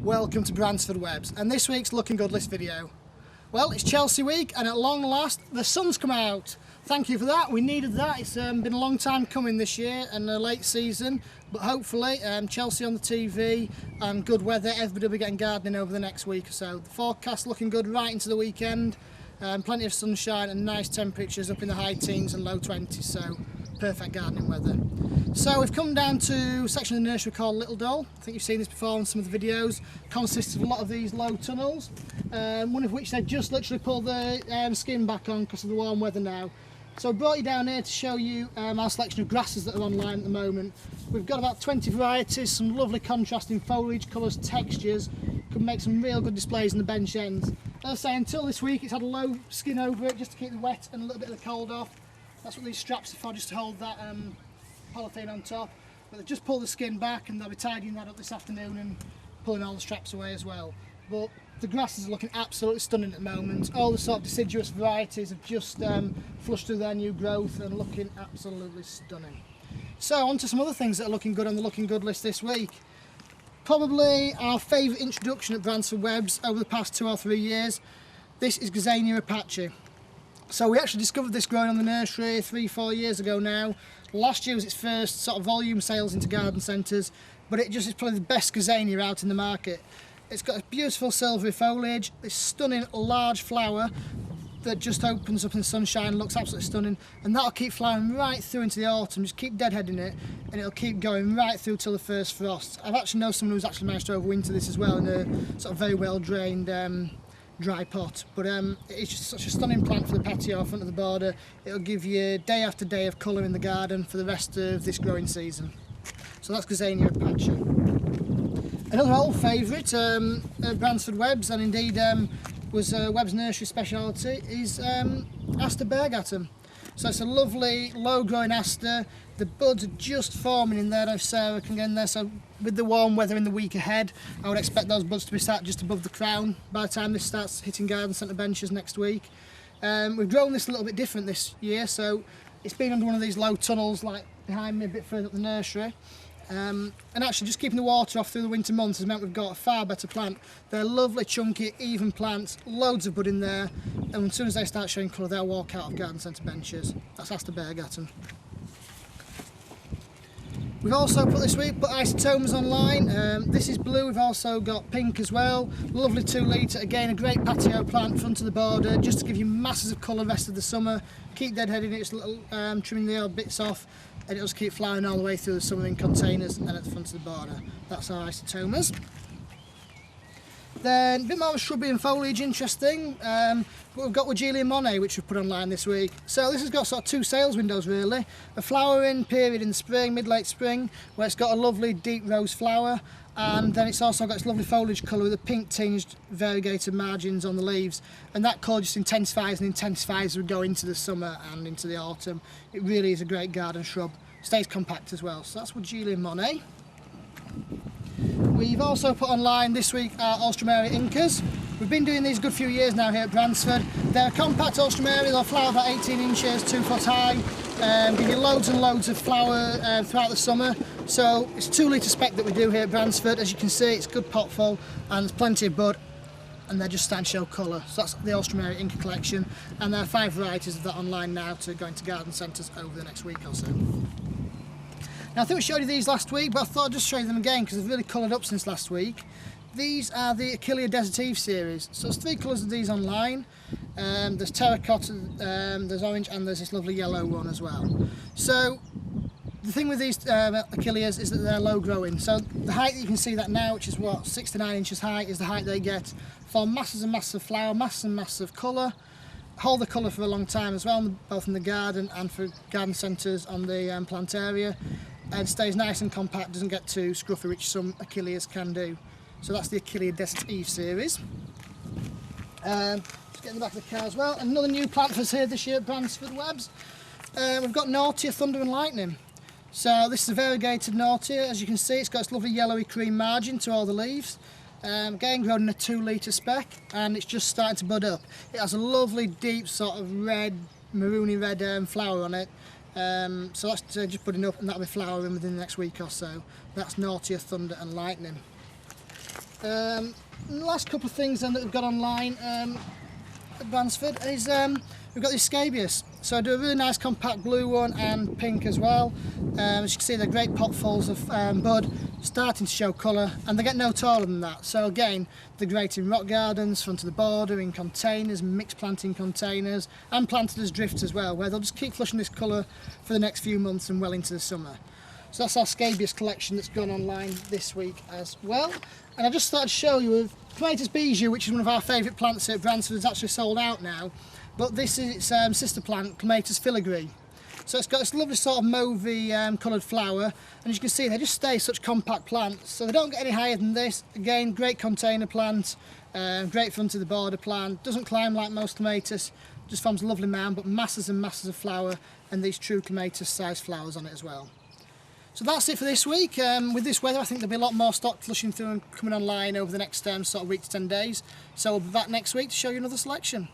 Welcome to Bransford Webs, and this week's Looking Good List video. Well, it's Chelsea week, and at long last the sun's come out. Thank you for that, we needed that. It's been a long time coming this year and a late season, but hopefully Chelsea on the TV and good weather, everybody will be getting gardening over the next week or so. The forecast looking good right into the weekend, plenty of sunshine and nice temperatures up in the high teens and low 20s, so perfect gardening weather. So we've come down to a section of the nursery called Little Doll. I think you've seen this before in some of the videos. Consists of a lot of these low tunnels, one of which they just literally pulled the skin back on because of the warm weather now. So I brought you down here to show you our selection of grasses that are online at the moment. We've got about 20 varieties, some lovely contrasting foliage, colours, textures. Could make some real good displays in the bench ends. As I say, until this week it's had a low skin over it just to keep the wet and a little bit of the cold off. That's what these straps are for, just to hold that polythene on top. But they've just pulled the skin back and they'll be tidying that up this afternoon and pulling all the straps away as well. But the grasses are looking absolutely stunning at the moment. All the sort of deciduous varieties have just flushed through their new growth and looking absolutely stunning. So on to some other things that are looking good on the Looking Good list this week. Probably our favourite introduction at Bransford Webs over the past 2 or 3 years. This is Gazania Apache. So we actually discovered this growing on the nursery 3-4 years ago now. Last year was its first sort of volume sales into garden centres, but it just is probably the best Gazania out in the market. It's got a beautiful silvery foliage, this stunning large flower that just opens up in the sunshine, looks absolutely stunning, and that'll keep flowering right through into the autumn. Just keep deadheading it and it'll keep going right through till the first frost. I've actually known someone who's actually managed to overwinter this as well in a sort of very well drained dry pot, but it's just such a stunning plant for the patio front of the border. It'll give you day after day of colour in the garden for the rest of this growing season. So that's Gazania Apache. Another old favourite at Bransford Webs, and indeed was Webs nursery speciality, is Aster Bergatum. So it's a lovely low growing aster. The buds are just forming in there, if Sarah can get in there, so with the warm weather in the week ahead I would expect those buds to be sat just above the crown by the time this starts hitting garden centre benches next week. We've grown this a little bit different this year, so it's been under one of these low tunnels like behind me a bit further up the nursery. And actually just keeping the water off through the winter months has meant we've got a far better plant. They're lovely, chunky, even plants, loads of bud in there, and as soon as they start showing colour they'll walk out of garden centre benches. That's Aster Bergatum. We've also this week put isotomas online. This is blue, we've also got pink as well. Lovely 2 litre, again a great patio plant, front of the border, just to give you masses of colour rest of the summer. Keep deadheading it, just a little trimming the old bits off, and it'll just keep flowering all the way through the summer in containers and at the front of the border. That's our isotomas. Then a bit more of a shrubby and foliage, interesting. But we've got Julian Money, which we've put online this week. So this has got sort of 2 sales windows really. A flowering period in the spring, mid-late spring, where it's got a lovely deep rose flower, and then it's also got its lovely foliage colour with the pink tinged variegated margins on the leaves, and that colour just intensifies as we go into the summer and into the autumn. It really is a great garden shrub. Stays compact as well. So that's Julian Money. We've also put online this week our Alstroemeria Incas. We've been doing these a good few years now here at Bransford. They're a compact Alstroemeria, they'll flower about 18 inches, 2 foot high, give you loads and loads of flower throughout the summer. So it's a 2 litre spec that we do here at Bransford. As you can see, it's a good pot full and there's plenty of bud, and they're just starting to show colour. So that's the Alstroemeria Inca collection, and there are 5 varieties of that online now to go into garden centres over the next week or so. Now I think we showed you these last week, but I thought I'd just show you them again because they've really coloured up since last week. These are the Achillea Desert Eve series. So there's 3 colours of these online. There's terracotta, there's orange, and there's this lovely yellow one as well. So the thing with these Achilleas is that they're low growing. So the height that you can see that now, which is what, 6 to 9 inches high, is the height they get for masses and masses of flower, masses and masses of colour. Hold the colour for a long time as well, both in the garden and for garden centres on the plant area. And stays nice and compact, doesn't get too scruffy, which some Achilleas can do. So that's the Achillea Desert Eve series. Just get in the back of the car as well. Another new plant for us here this year at Bransford Webs. We've got Nautia Thunder and Lightning. So this is a variegated Nautia. As you can see, it's got this lovely yellowy cream margin to all the leaves. Again, grown in a 2 litre spec, and it's just starting to bud up. It has a lovely deep sort of red, maroony red flower on it. So that's just budding up, and that'll be flowering within the next week or so. That's Nautia Thunder and Lightning. The last couple of things then that we've got online at Bransford is we've got this scabious. So I do a really nice compact blue one and pink as well. As you can see, they're great potfuls of bud, starting to show colour, and they get no taller than that. So again, they're great in rock gardens, front of the border, in containers, mixed planting containers, and planted as drifts as well, where they'll just keep flushing this colour for the next few months and well into the summer. So that's our scabious collection that's gone online this week as well. And I just thought I'd show you with Clematis bijou, which is one of our favourite plants at Bransford. It's actually sold out now, but this is its sister plant, Clematis filigree. So it's got this lovely sort of mauvey coloured flower, and as you can see, they just stay such compact plants, so they don't get any higher than this. Again, great container plant, great front of the border plant, doesn't climb like most clematis, just forms a lovely mound, but masses and masses of flower, and these true clematis sized flowers on it as well. So that's it for this week. With this weather, I think there'll be a lot more stock flushing through and coming online over the next sort of week to 10 days. So we'll be back next week to show you another selection.